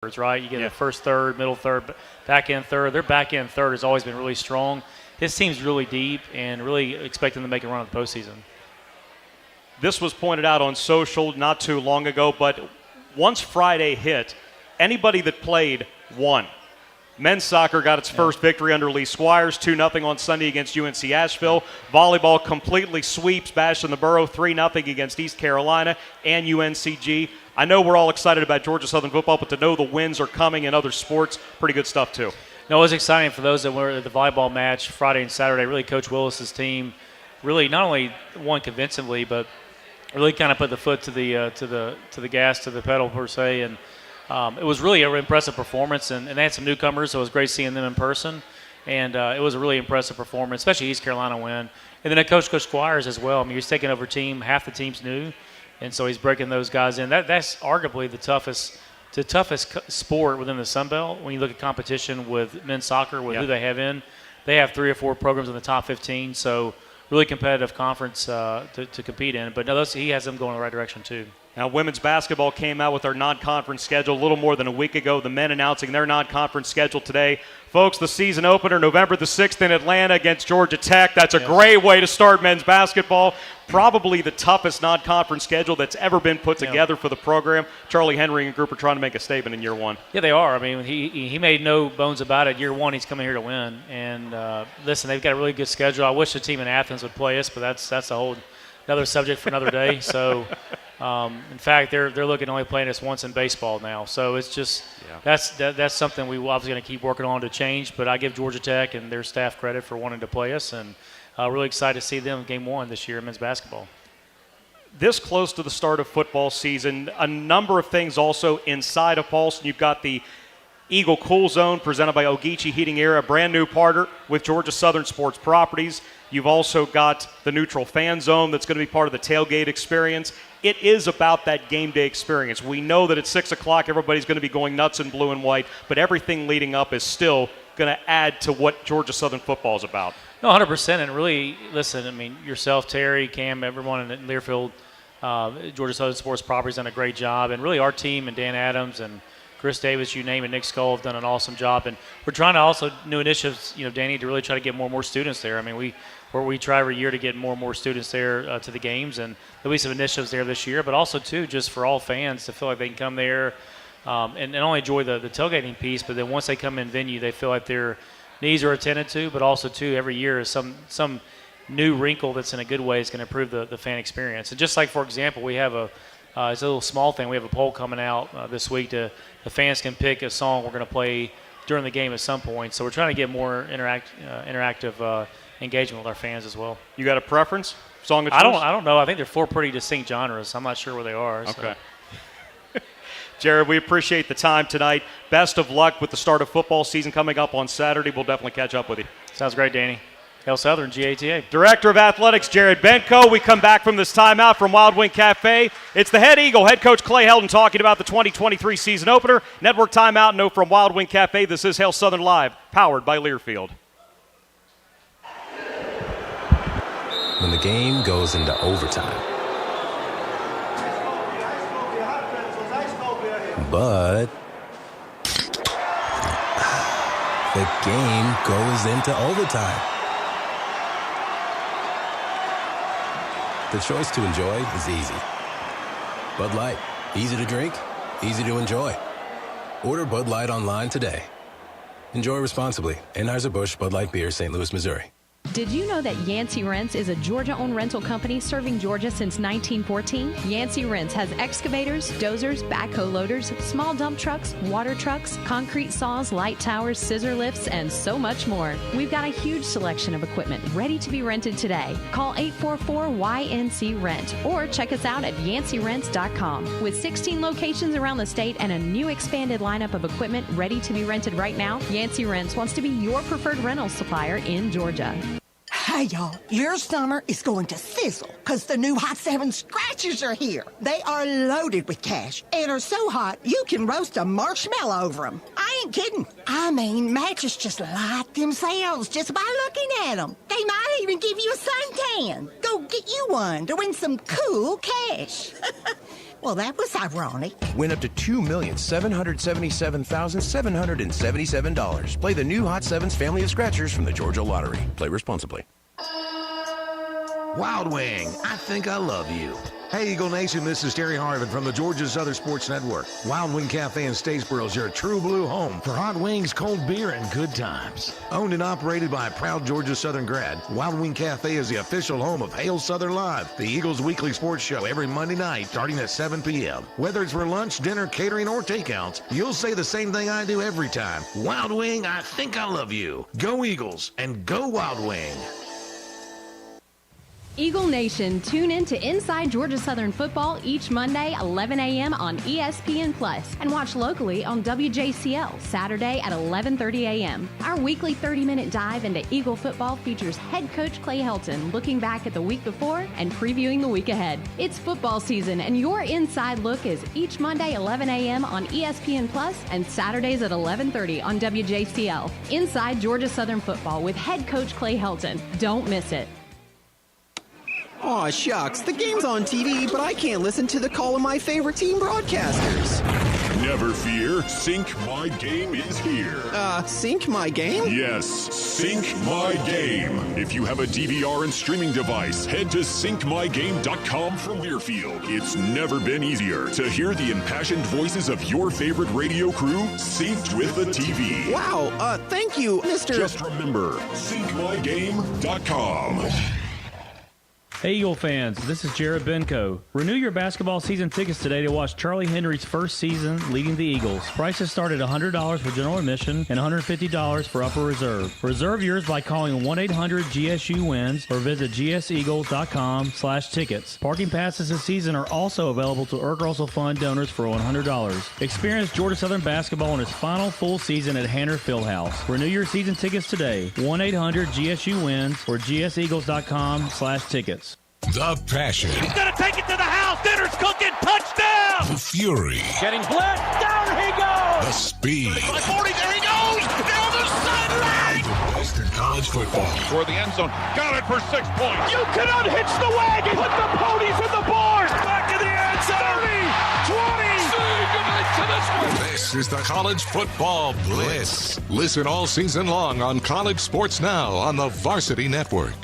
right? You get the first third, middle third, back end third. Their back end third has always been really strong. His team's really deep and really expecting to make a run at the postseason. This was pointed out on social not too long ago, but once Friday hit, anybody that played won. Men's soccer got its first victory under Lee Squires, 2-0 on Sunday against UNC Asheville. Volleyball completely sweeps Bash in the Borough, 3-0 against East Carolina and UNCG. I know we're all excited about Georgia Southern football, but to know the wins are coming in other sports, pretty good stuff too. No, it was exciting for those that were at the volleyball match Friday and Saturday. Really, Coach Willis's team really not only won convincingly, but really kind of put the foot to the gas, to the pedal per se, and it was really an impressive performance. And they had some newcomers, so it was great seeing them in person. And it was a really impressive performance, especially East Carolina win. And then Coach Squires as well. I mean, he's taking over team, half the team's new, and so he's breaking those guys in. That's arguably the toughest sport within the Sun Belt. When you look at competition with men's soccer, with who they have in, they have 3 or 4 programs in the top 15. So really competitive conference to compete in. But no, he has them going in the right direction too. Now, women's basketball came out with their non-conference schedule a little more than a week ago. The men announcing their non-conference schedule today. Folks, the season opener, November the 6th in Atlanta against Georgia Tech. That's a great way to start men's basketball. Probably the toughest non-conference schedule that's ever been put together for the program. Charlie Henry and group are trying to make a statement in year one. Yeah, they are. I mean, he made no bones about it. Year one, he's coming here to win. And listen, they've got a really good schedule. I wish the team in Athens would play us, but that's a whole another subject for another day. So. In fact, they're looking at only playing us once in baseball now. So it's just that's something we obviously going to keep working on to change. But I give Georgia Tech and their staff credit for wanting to play us, and really excited to see them in Game 1 this year in men's basketball. This close to the start of football season, a number of things also inside of Paulson. You've got the Eagle Cool Zone presented by Ogeechee Heating Air, a brand new partner with Georgia Southern Sports Properties. You've also got the Neutral Fan Zone that's going to be part of the tailgate experience. It is about that game day experience. We know that at 6 o'clock everybody's going to be going nuts in blue and white, but everything leading up is still going to add to what Georgia Southern football is about. No, 100%. And really, listen, I mean, yourself, Terry, Cam, everyone in Learfield, Georgia Southern Sports Properties done a great job. And really our team and Dan Adams and Chris Davis, you name it, Nick Skull have done an awesome job. And we're trying to also, new initiatives, Danny, to really try to get more and more students there. I mean, we try every year to get more and more students there to the games, and there'll be some initiatives there this year, but also, too, just for all fans to feel like they can come there and not only enjoy the tailgating piece, but then once they come in venue, they feel like their needs are attended to, but also, too, every year is some new wrinkle that's in a good way is going to improve the fan experience. And just like, for example, we have it's a little small thing. We have a poll coming out this week the fans can pick a song we're going to play during the game at some point. So we're trying to get more interactive engagement with our fans as well. You got a preference? Song of choice? I don't know. I think they're 4 pretty distinct genres. I'm not sure where they are. Okay. So. Jared, we appreciate the time tonight. Best of luck with the start of football season coming up on Saturday. We'll definitely catch up with you. Sounds great, Danny. Hail Southern, GATA. Director of Athletics, Jared Benko. We come back from this timeout from Wild Wing Cafe. It's the head Eagle, head coach Clay Helton, talking about the 2023 season opener. Network timeout, no from Wild Wing Cafe. This is Hail Southern Live, powered by Learfield. When the game goes into overtime. But the game goes into overtime. The choice to enjoy is easy. Bud Light, easy to drink, easy to enjoy. Order Bud Light online today. Enjoy responsibly. Anheuser-Busch Bud Light Beer, St. Louis, Missouri. Did you know that Yancey Rents is a Georgia-owned rental company serving Georgia since 1914? Yancey Rents has excavators, dozers, backhoe loaders, small dump trucks, water trucks, concrete saws, light towers, scissor lifts, and so much more. We've got a huge selection of equipment ready to be rented today. Call 844-YNC-RENT or check us out at yanceyrents.com. With 16 locations around the state and a new expanded lineup of equipment ready to be rented right now, Yancey Rents wants to be your preferred rental supplier in Georgia. Hey, y'all, your summer is going to sizzle because the new Hot 7 scratchers are here. They are loaded with cash and are so hot you can roast a marshmallow over them. I ain't kidding. I mean, matches just light themselves just by looking at them. They might even give you a suntan. Go get you one to win some cool cash. Well, that was ironic. Win up to $2,777,777. Play the new Hot Sevens family of scratchers from the Georgia Lottery. Play responsibly. Wild Wing, I think I love you. Hey, Eagle Nation, this is Terry Harvin from the Georgia Southern Sports Network. Wild Wing Cafe in Statesboro is your true blue home for hot wings, cold beer, and good times. Owned and operated by a proud Georgia Southern grad, Wild Wing Cafe is the official home of Hail Southern Live, the Eagles' weekly sports show every Monday night starting at 7 p.m. Whether it's for lunch, dinner, catering, or takeouts, you'll say the same thing I do every time. Wild Wing, I think I love you. Go Eagles and go Wild Wing. Eagle Nation, tune in to Inside Georgia Southern Football each Monday, 11 a.m. on ESPN Plus, and watch locally on WJCL Saturday at 11:30 a.m. Our weekly 30-minute dive into Eagle football features head coach Clay Helton looking back at the week before and previewing the week ahead. It's football season, and your inside look is each Monday, 11 a.m. on ESPN Plus and Saturdays at 11:30 on WJCL. Inside Georgia Southern Football with head coach Clay Helton. Don't miss it. Aw, shucks, the game's on TV, but I can't listen to the call of my favorite team broadcasters. Never fear, Sync My Game is here. Sync my game? Yes, Sync My Game. If you have a DVR and streaming device, head to syncmygame.com from Learfield. It's never been easier to hear the impassioned voices of your favorite radio crew synced with the TV. Wow, thank you, Mr. Just remember, syncmygame.com. Hey Eagle fans, this is Jared Benko. Renew your basketball season tickets today to watch Charlie Henry's first season leading the Eagles. Prices start at $100 for general admission and $150 for upper reserve. Reserve yours by calling 1-800-GSU-WINS or visit gseagles.com/tickets. Parking passes this season are also available to Earl Russell Fund donors for $100. Experience Georgia Southern basketball in its final full season at Hanner Fieldhouse. Renew your season tickets today. 1-800-GSU-WINS or gseagles.com/tickets. The passion. He's going to take it to the house. Dinner's cooking. Touchdown. The fury. Getting blitzed. Down he goes. The speed. 40, there he goes. Down the sideline. The best in college football. For the end zone. Got it for 6 points. You cannot hitch the wagon. Put the ponies in the barn. Back in the end zone. 30, 20. This is the College Football Blitz. Listen all season long on College Sports Now on the Varsity Network.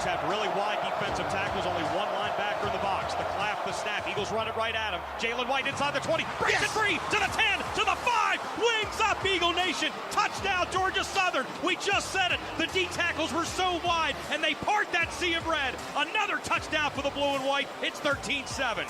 Have really wide defensive tackles, only one linebacker in the box. The clap, the snap, Eagles run it right at him. Jalen White inside the 20, breaks it free, to the 10, to the 5, wings up Eagle Nation, touchdown Georgia Southern. We just said it, the D tackles were so wide, and they part that sea of red. Another touchdown for the blue and white, it's 13-7.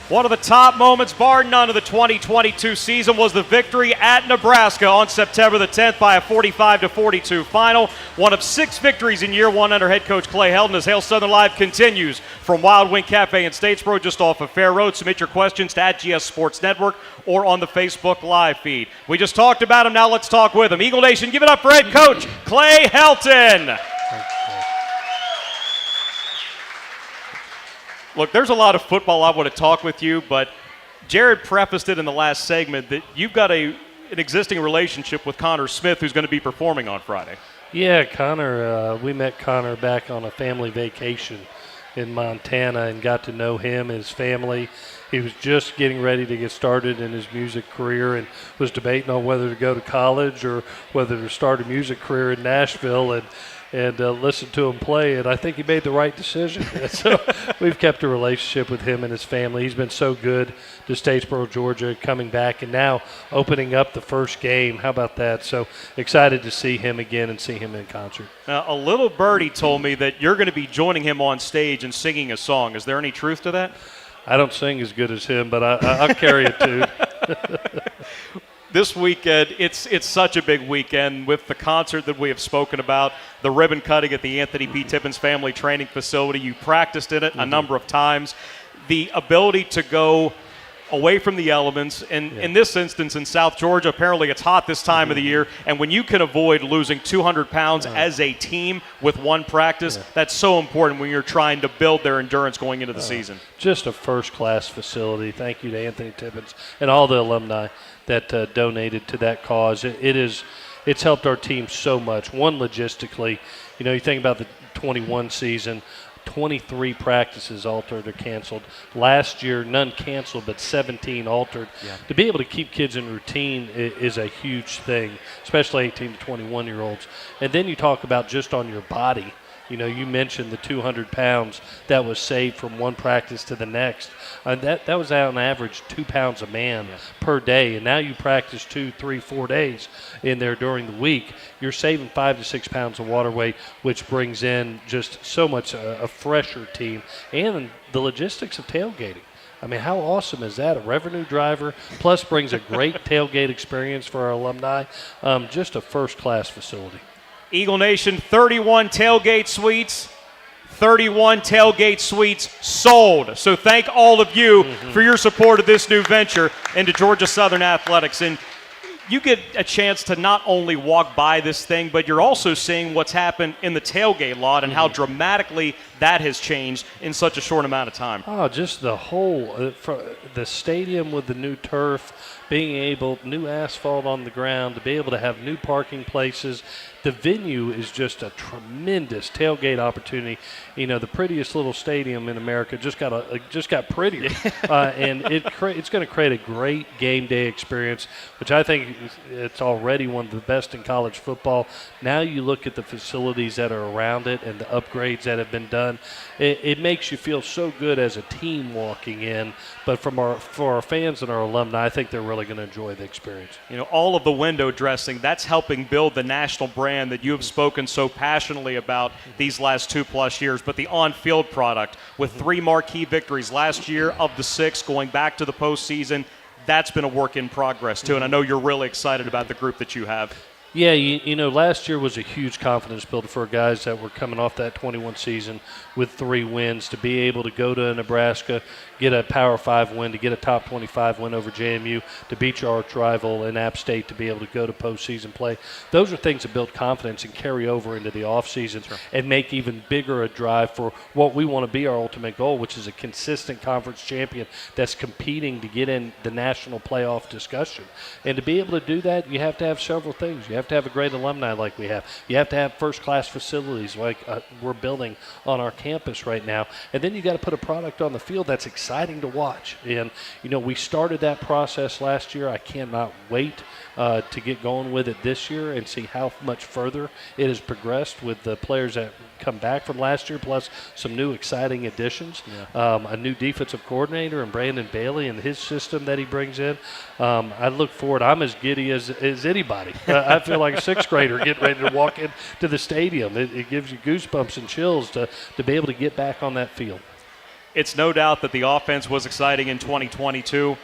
One of the top moments, bar none, of the 2022 season was the victory at Nebraska on September the 10th by a 45-42 final. One of 6 victories in year one under head coach Clay Helton as Hail Southern Live continues from Wild Wing Cafe in Statesboro just off of Fair Road. Submit your questions to @GS Sports Network or on the Facebook Live feed. We just talked about him, now let's talk with him. Eagle Nation, give it up for head coach Clay Helton. Look, there's a lot of football I want to talk with you, but Jared prefaced it in the last segment that you've got an existing relationship with Connor Smith, who's going to be performing on Friday. Yeah, Connor, we met Connor back on a family vacation in Montana and got to know him and his family. He was just getting ready to get started in his music career and was debating on whether to go to college or whether to start a music career in Nashville, and listen to him play, and I think he made the right decision. So we've kept a relationship with him and his family. He's been so good to Statesboro, Georgia, coming back and now opening up the first game. How about that? So excited to see him again and see him in concert. Now, a little birdie told me that you're going to be joining him on stage and singing a song. Is there any truth to that? I don't sing as good as him, but I'll carry it too. This weekend, it's such a big weekend with the concert that we have spoken about, the ribbon cutting at the Anthony P. Tippins Family Training Facility. You practiced in it a number of times. The ability to go away from the elements. And in this instance, in South Georgia, apparently it's hot this time of the year. And when you can avoid losing 200 pounds as a team with one practice, that's so important when you're trying to build their endurance going into the season. Just a first-class facility. Thank you to Anthony Tibbetts and all the alumni that donated to that cause. It's helped our team so much. One, logistically, you think about the 21 season, 23 practices altered or canceled. Last year, none canceled, but 17 altered. Yeah. To be able to keep kids in routine is a huge thing, especially 18 to 21-year-olds. And then you talk about just on your body. You mentioned the 200 pounds that was saved from one practice to the next. That was on average 2 pounds a man per day. And now you practice 2, 3, 4 days in there during the week. You're saving 5 to 6 pounds of water weight, which brings in just so much a fresher team. And the logistics of tailgating. I mean, how awesome is that? A revenue driver, plus brings a great tailgate experience for our alumni. Just a first-class facility. Eagle Nation, 31 tailgate suites. 31 tailgate suites sold. So thank all of you for your support of this new venture into Georgia Southern Athletics. And you get a chance to not only walk by this thing, but you're also seeing what's happened in the tailgate lot and how dramatically that has changed in such a short amount of time. Oh, just the whole, the stadium with the new turf, being able, new asphalt on the ground, to be able to have new parking places. The venue is just a tremendous tailgate opportunity. The prettiest little stadium in America just got prettier, and it's going to create a great game day experience, which I think it's already one of the best in college football. Now you look at the facilities that are around it and the upgrades that have been done. It makes you feel so good as a team walking in. But for our fans and our alumni, I think they're really going to enjoy the experience. All of the window dressing, that's helping build the national brand that you have spoken so passionately about these last 2+ years. But the on-field product, with 3 marquee victories last year of the 6 going back to the postseason, that's been a work in progress too. And I know you're really excited about the group that you have. Yeah, last year was a huge confidence builder for guys that were coming off that 21 season with 3 wins, to be able to go to Nebraska, get a Power 5 win, to get a top 25 win over JMU, to beat your arch rival in App State, to be able to go to postseason play. Those are things that build confidence and carry over into the offseason and make even bigger a drive for what we want to be our ultimate goal, which is a consistent conference champion that's competing to get in the national playoff discussion. And to be able to do that, you have to have several things. You have to have a great alumni like we have. You have to have first-class facilities like we're building on our campus right now. And then you got to put a product on the field that's exciting to watch. And, we started that process last year. I cannot wait to get going with it this year and see how much further it has progressed with the players that come back from last year, plus some new exciting additions. A new defensive coordinator and Brandon Bailey and his system that he brings in. I look forward. I'm as giddy as anybody. I feel like a 6th grader getting ready to walk into the stadium. It gives you goosebumps and chills to be able to get back on that field. It's no doubt that the offense was exciting in 2022.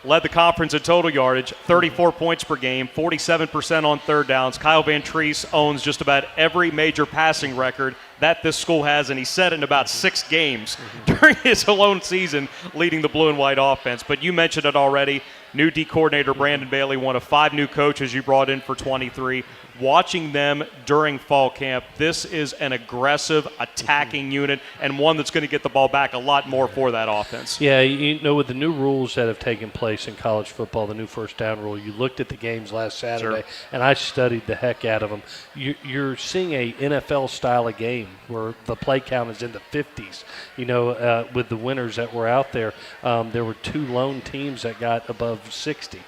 Led the conference in total yardage, 34 points per game, 47% on third downs. Kyle Van Treese owns just about every major passing record that this school has, and he set it in about 6 games during his alone season leading the blue and white offense. But you mentioned it already. New D coordinator Brandon Bailey, one of 5 new coaches you brought in for 23. Watching them during fall camp, this is an aggressive attacking unit and one that's going to get the ball back a lot more for that offense. Yeah, with the new rules that have taken place in college football, the new first down rule, you looked at the games last Saturday, and I studied the heck out of them. You're seeing a NFL style of game where the play count is in the 50s. With the winners that were out there, there were 2 lone teams that got above 60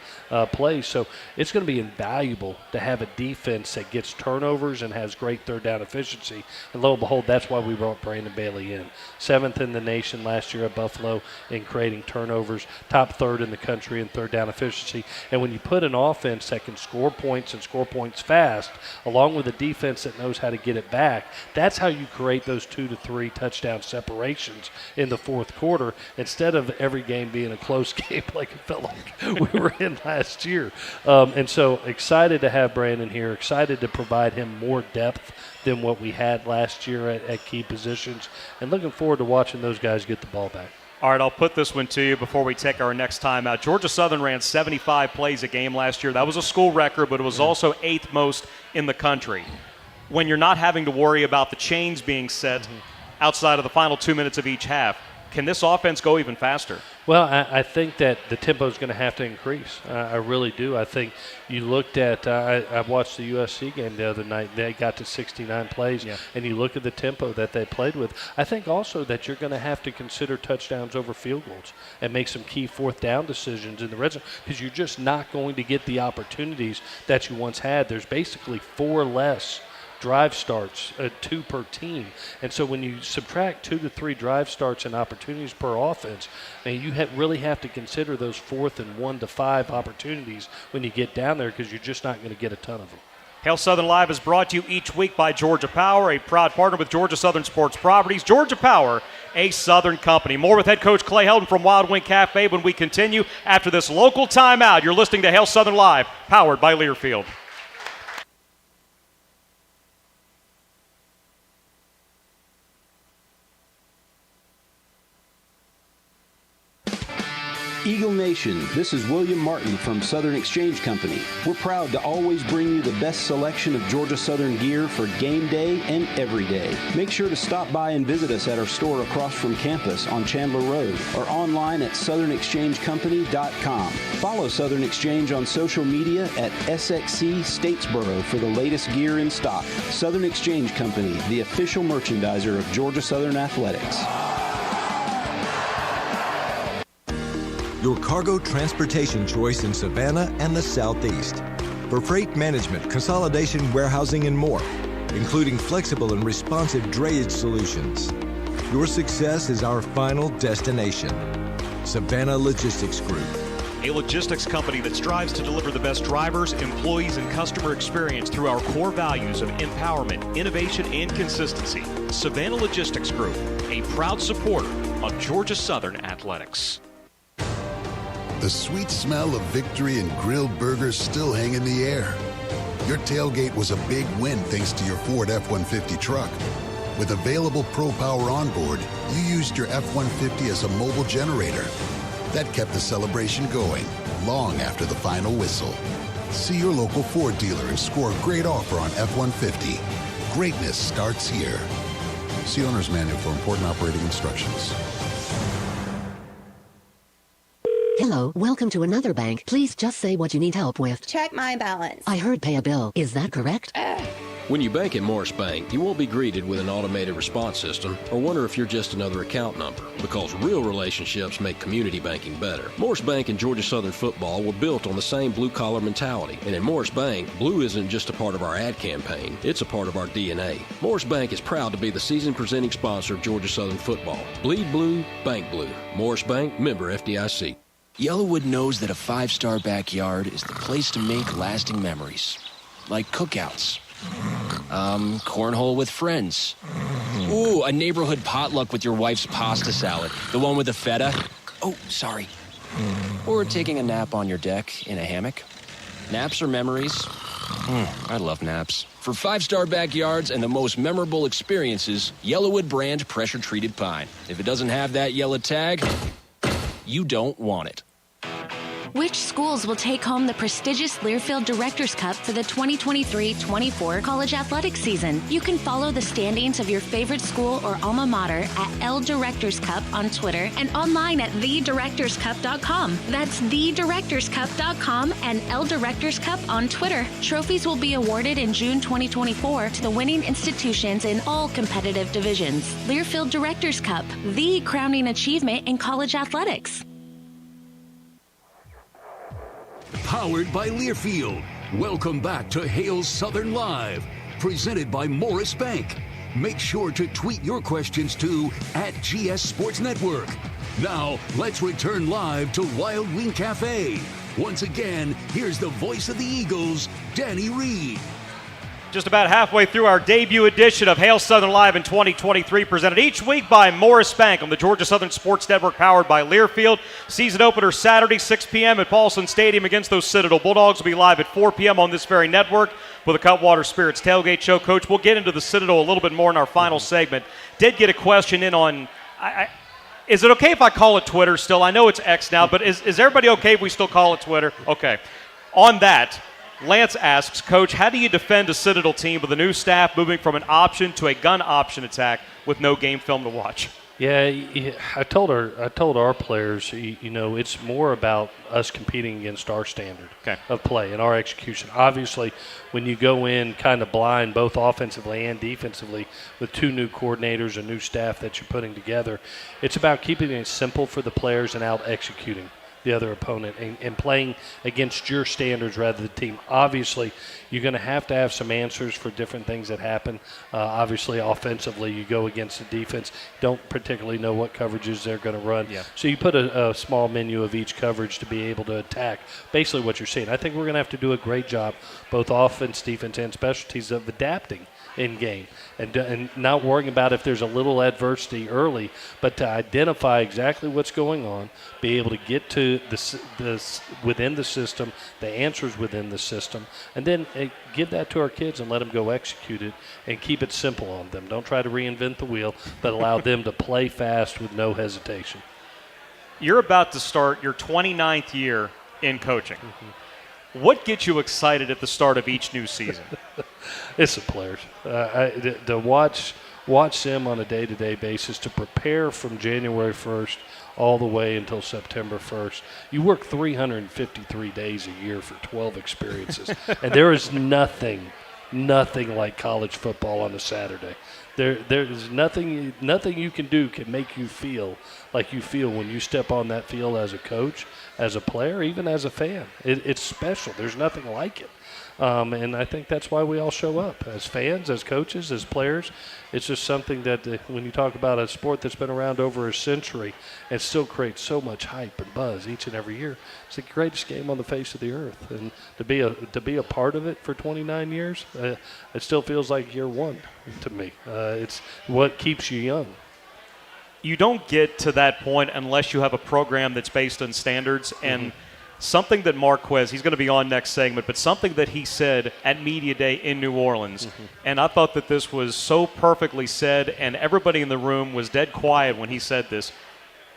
plays. So it's going to be invaluable to have a defense that gets turnovers and has great third down efficiency. And lo and behold, that's why we brought Brandon Bailey in. 7th in the nation last year at Buffalo in creating turnovers, top 3rd in the country in third down efficiency. And when you put an offense that can score points and score points fast, along with a defense that knows how to get it back, that's how you create those 2 to 3 touchdown separations in the 4th quarter, instead of every game being a close game like it felt like we were in last year. And so excited to have Brandon here, excited to provide him more depth than what we had last year at key positions, and looking forward to watching those guys get the ball back. All right, I'll put this one to you before we take our next time out. Georgia Southern ran 75 plays a game last year. That was a school record, but it was also 8th most in the country. When you're not having to worry about the chains being set outside of the final 2 minutes of each half, can this offense go even faster? Well, I think that the tempo is going to have to increase. I really do. I think you looked at I watched the USC game the other night. They got to 69 plays, and you look at the tempo that they played with. I think also that you're going to have to consider touchdowns over field goals and make some key fourth down decisions in the red zone because you're just not going to get the opportunities that you once had. There's basically 4 less drive starts, 2 per team. And so when you subtract 2 to 3 drive starts and opportunities per offense, man, you really have to consider those 4th and 1 to 5 opportunities when you get down there because you're just not going to get a ton of them. Hail Southern Live is brought to you each week by Georgia Power, a proud partner with Georgia Southern Sports Properties. Georgia Power, a Southern company. More with head coach Clay Helton from Wild Wing Cafe when we continue after this local timeout. You're listening to Hail Southern Live, powered by Learfield. Eagle Nation, this is William Martin from Southern Exchange Company. We're proud to always bring you the best selection of Georgia Southern gear for game day and every day. Make sure to stop by and visit us at our store across from campus on Chandler Road or online at southernexchangecompany.com. Follow Southern Exchange on social media at SXC Statesboro for the latest gear in stock. Southern Exchange Company, the official merchandiser of Georgia Southern Athletics. Your cargo transportation choice in Savannah and the Southeast. For freight management, consolidation, warehousing, and more, including flexible and responsive drayage solutions. Your success is our final destination. Savannah Logistics Group. A logistics company that strives to deliver the best drivers, employees, and customer experience through our core values of empowerment, innovation, and consistency. Savannah Logistics Group, a proud supporter of Georgia Southern Athletics. The sweet smell of victory and grilled burgers still hang in the air. Your tailgate was a big win thanks to your Ford F-150 truck. With available Pro Power on board, you used your F-150 as a mobile generator. That kept the celebration going long after the final whistle. See your local Ford dealer and score a great offer on F-150. Greatness starts here. See owner's manual for important operating instructions. Hello, welcome to another bank. Please just say what you need help with. Check my balance. I heard pay a bill. Is that correct? When you bank at Morris Bank, you won't be greeted with an automated response system or wonder if you're just another account number, because real relationships make community banking better. Morris Bank and Georgia Southern football were built on the same blue-collar mentality. And in Morris Bank, blue isn't just a part of our ad campaign, it's a part of our DNA. Morris Bank is proud to be the season presenting sponsor of Georgia Southern football. Bleed blue, bank blue. Morris Bank, member FDIC. Yellowwood knows that a 5-star backyard is the place to make lasting memories. Like cookouts. Cornhole with friends. Ooh, a neighborhood potluck with your wife's pasta salad. The one with the feta. Oh, sorry. Or taking a nap on your deck in a hammock. Naps are memories. I love naps. For 5-star backyards and the most memorable experiences, Yellowwood brand pressure-treated pine. If it doesn't have that yellow tag, you don't want it. Which schools will take home the prestigious Learfield Directors Cup for the 2023-24 college athletics season? You can follow the standings of your favorite school or alma mater at L Directors Cup on Twitter and online at thedirectorscup.com. That's thedirectorscup.com and L Directors Cup on Twitter. Trophies will be awarded in June 2024 to the winning institutions in all competitive divisions. Learfield Directors Cup, the crowning achievement in college athletics. Powered by Learfield. Welcome back to Hail Southern Live, presented by Morris Bank. Make sure to tweet your questions to @GS Sports Network. Now, let's return live to Wild Wing Cafe. Once again, here's the voice of the Eagles, Danny Reed. Just about halfway through our debut edition of Hail Southern Live in 2023, presented each week by Morris Bank on the Georgia Southern Sports Network, powered by Learfield. Season opener Saturday, 6 p.m. at Paulson Stadium against those Citadel Bulldogs. Will be live at 4 p.m. on this very network with a Cutwater Spirits tailgate show. Coach, we'll get into the Citadel a little bit more in our final segment. Did get a question in on Is it okay if I call it Twitter still? I know it's X now, but is everybody okay if we still call it Twitter? Okay. On that, Lance asks, Coach, how do you defend a Citadel team with a new staff moving from an option to a gun option attack with no game film to watch? Yeah, I told our players, it's more about us competing against our standard of play and our execution. Obviously, when you go in kind of blind, both offensively and defensively, with 2 new coordinators, a new staff that you're putting together, it's about keeping it simple for the players and out executing the other opponent and playing against your standards rather than the team. Obviously, you're going to have some answers for different things that happen. Obviously, offensively, you go against the defense, don't particularly know what coverages they're going to run. Yeah. So you put a small menu of each coverage to be able to attack basically what you're seeing. I think we're going to have to do a great job, both offense, defense, and specialties, of adapting in game and not worrying about if there's a little adversity early, but to identify exactly what's going on, be able to get to the within the system, the answers within the system, and then give that to our kids and let them go execute it and keep it simple on them. Don't try to reinvent the wheel, but allow them to play fast with no hesitation. You're about to start your 29th year in coaching. Mm-hmm. What gets you excited at the start of each new season? It's the players. To watch them on a day-to-day basis, to prepare from January 1st all the way until September 1st. You work 353 days a year for 12 experiences, and there is nothing like college football on a Saturday. There's nothing you can do can make you feel like you feel when you step on that field as a coach, as a player, even as a fan. It's special. There's nothing like it. And I think that's why we all show up as fans, as coaches, as players. It's just something that when you talk about a sport that's been around over a century and still creates so much hype and buzz each and every year, it's the greatest game on the face of the earth. And to be a part of it for 29 years, it still feels like year one to me. It's what keeps you young. You don't get to that point unless you have a program that's based on standards. And something that Marques, he's going to be on next segment, but something that he said at Media Day in New Orleans, and I thought that this was so perfectly said, and everybody in the room was dead quiet when he said this.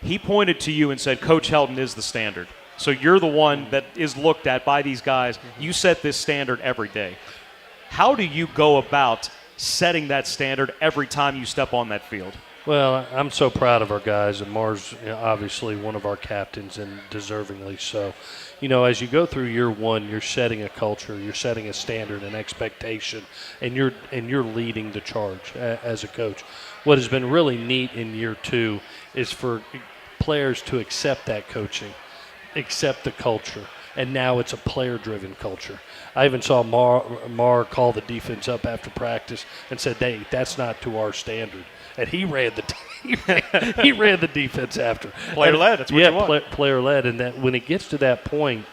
He pointed to you and said, Coach Helton is the standard. So you're the one that is looked at by these guys. You set this standard every day. How do you go about setting that standard every time you step on that field? Well, I'm so proud of our guys, and Mars, obviously one of our captains, and deservingly so. As you go through year one, you're setting a culture, you're setting a standard, an expectation, and you're leading the charge as a coach. What has been really neat in year two is for players to accept that coaching, accept the culture, and now it's a player-driven culture. I even saw Mar call the defense up after practice and said, "Hey, that's not to our standard." And he ran the defense after. Player-led, that's what you want. Player-led, and that when it gets to that point,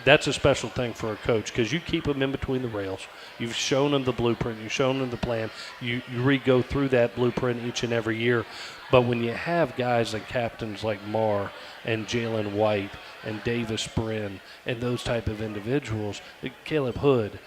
that's a special thing for a coach because you keep them in between the rails. You've shown them the blueprint. You've shown them the plan. You re-go through that blueprint each and every year. But when you have guys like captains like Mar and Jalen White and Davis Brin and those type of individuals, Caleb Hood,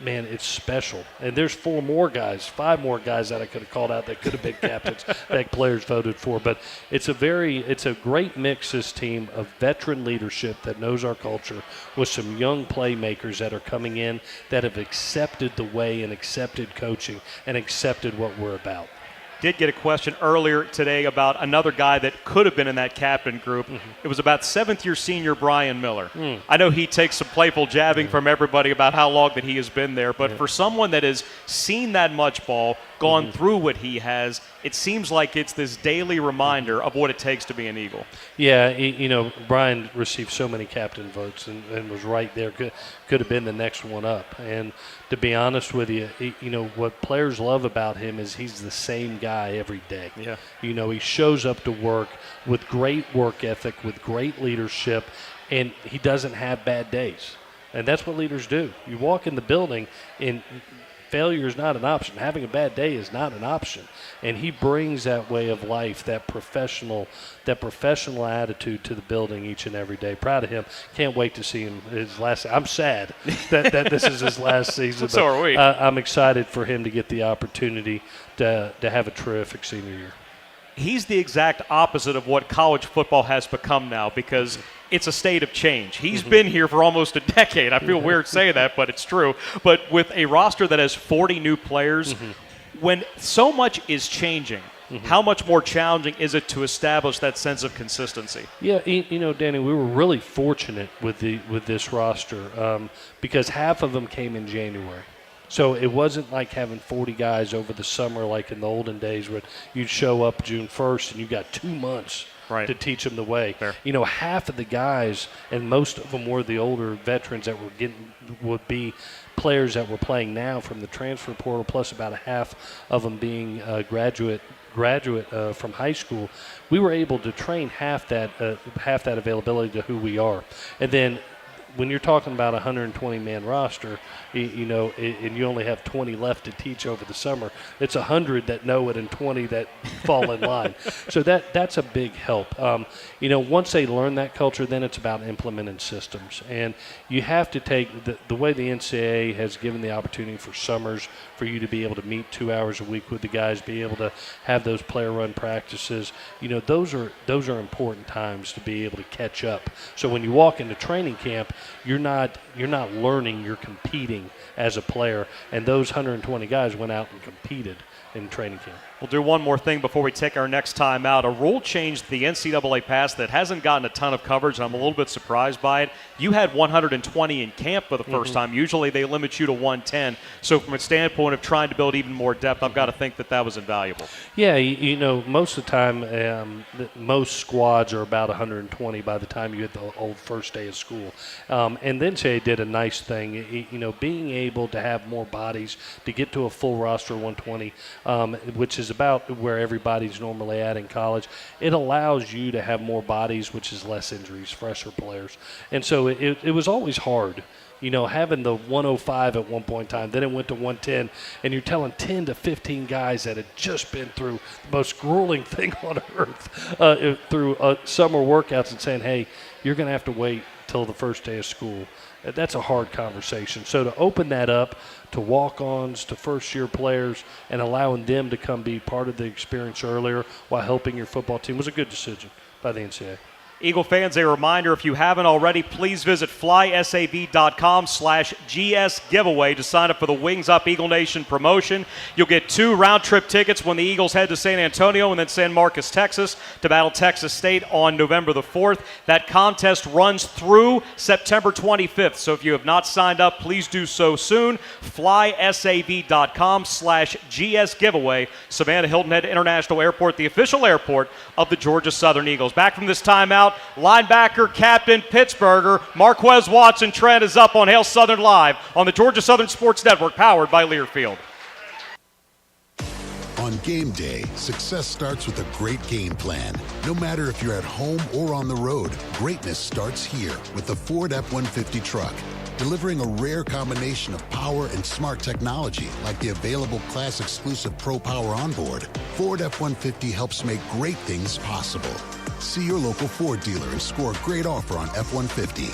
man, it's special. And there's 5 more guys that I could have called out that could have been captains that players voted for. But it's a great mix, this team, of veteran leadership that knows our culture with some young playmakers that are coming in that have accepted the way and accepted coaching and accepted what we're about. Did get a question earlier today about another guy that could have been in that captain group. It was about 7th-year senior Brian Miller. I know he takes some playful jabbing from everybody about how long that he has been there, but for someone that has seen that much ball, gone through what he has, it seems like it's this daily reminder of what it takes to be an Eagle. Yeah, Brian received so many captain votes and was right there. Could have been the next one up. And to be honest with you, what players love about him is he's the same guy every day. Yeah. He shows up to work with great work ethic, with great leadership, and he doesn't have bad days. And that's what leaders do. You walk in the building and failure is not an option. Having a bad day is not an option. And he brings that way of life, that professional attitude to the building each and every day. Proud of him. Can't wait to see him his last. I'm sad that this is his last season. So are we. I'm excited for him to get the opportunity to have a terrific senior year. he's the exact opposite of what college football has become now, because it's a state of change. He's been here for almost a decade. I feel weird saying that, but it's true. But with a roster that has 40 new players, when so much is changing, how much more challenging is it to establish that sense of consistency? Yeah, you know, Danny, we were really fortunate with this roster because half of them came in January. So it wasn't like having 40 guys over the summer like in the olden days where you'd show up June 1st and you got 2 months to teach them the way. Fair. You know, half of the guys, and most of them were the older veterans that would be players that were playing now from the transfer portal, plus about a half of them being graduate from high school. We were able to train half that availability to who we are. And then when you're talking about a 120-man roster, you know, and you only have 20 left to teach over the summer, it's 100 that know it and 20 that fall in line. So that's a big help. You know, once they learn that culture, then it's about implementing systems. And you have to take the way the NCAA has given the opportunity for summers for you to be able to meet 2 hours a week with the guys, be able to have those player-run practices. You know, those are important times to be able to catch up. So when you walk into training camp, you're not learning, you're competing as a player. And those 120 guys went out and competed in training camp. We'll do one more thing before we take our next time out. A rule change the NCAA passed that hasn't gotten a ton of coverage, and I'm a little bit surprised by it. You had 120 in camp for the first time. Usually they limit you to 110. So from a standpoint of trying to build even more depth, I've got to think that was invaluable. Yeah, you know, most of the time, most squads are about 120 by the time you hit the old first day of school. And then they did a nice thing, you know, being able to have more bodies to get to a full roster of 120, which is about where everybody's normally at in college. It allows you to have more bodies, which is less injuries, fresher players. And so it was always hard, you know, having the 105 at one point in time, then it went to 110, and you're telling 10 to 15 guys that had just been through the most grueling thing on earth through summer workouts and saying, hey, you're going to have to wait till the first day of school. That's a hard conversation. So to open that up to walk-ons, to first-year players, and allowing them to come be part of the experience earlier while helping your football team was a good decision by the NCAA. Eagle fans, a reminder, if you haven't already, please visit flysav.com/GS giveaway to sign up for the Wings Up Eagle Nation promotion. You'll get 2 round-trip tickets when the Eagles head to San Antonio and then San Marcos, Texas, to battle Texas State on November the 4th. That contest runs through September 25th, so if you have not signed up, please do so soon. flysav.com/GS giveaway. Savannah Hilton Head International Airport, the official airport of the Georgia Southern Eagles. Back from this timeout, linebacker, captain, Pittsburgher, Marques Watson Trent is up on Hail Southern Live on the Georgia Southern Sports Network, powered by Learfield. On game day, success starts with a great game plan. No matter if you're at home or on the road, greatness starts here with the Ford F-150 truck, delivering a rare combination of power and smart technology like the available Class Exclusive Pro Power onboard. Ford F-150 helps make great things possible. See your local Ford dealer and score a great offer on F-150.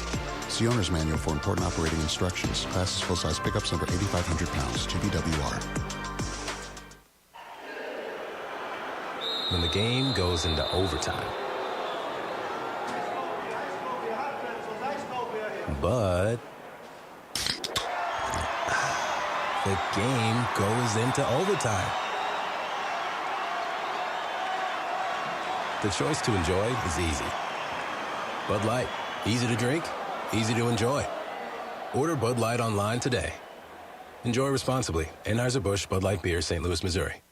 See Owner's Manual for important operating instructions. Class is full-size pickups number 8,500 pounds, GVWR. When the game goes into overtime. But the game goes into overtime. The choice to enjoy is easy. Bud Light, easy to drink, easy to enjoy. Order Bud Light online today. Enjoy responsibly. Anheuser-Busch Bud Light Beer, St. Louis, Missouri.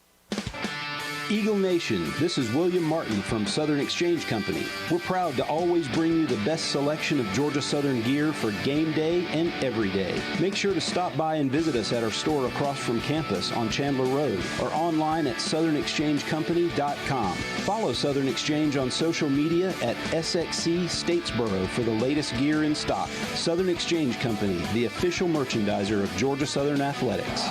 Eagle Nation, this is William Martin from Southern Exchange Company. We're proud to always bring you the best selection of Georgia Southern gear for game day and every day. Make sure to stop by and visit us at our store across from campus on Chandler Road or online at southernexchangecompany.com. Follow Southern Exchange on social media at SXC Statesboro for the latest gear in stock. Southern Exchange Company, the official merchandiser of Georgia Southern Athletics.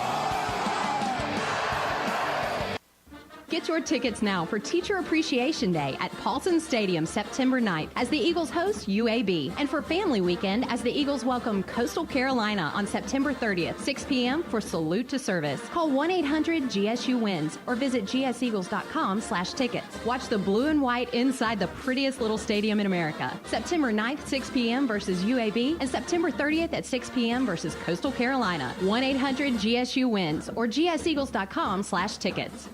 Get your tickets now for Teacher Appreciation Day at Paulson Stadium September 9th as the Eagles host UAB, and for Family Weekend as the Eagles welcome Coastal Carolina on September 30th, 6 p.m. for Salute to Service. Call 1-800-GSU-WINS or visit gseagles.com/tickets. Watch the blue and white inside the prettiest little stadium in America. September 9th, 6 p.m. versus UAB, and September 30th at 6 p.m. versus Coastal Carolina. 1-800-GSU-WINS or gseagles.com/tickets.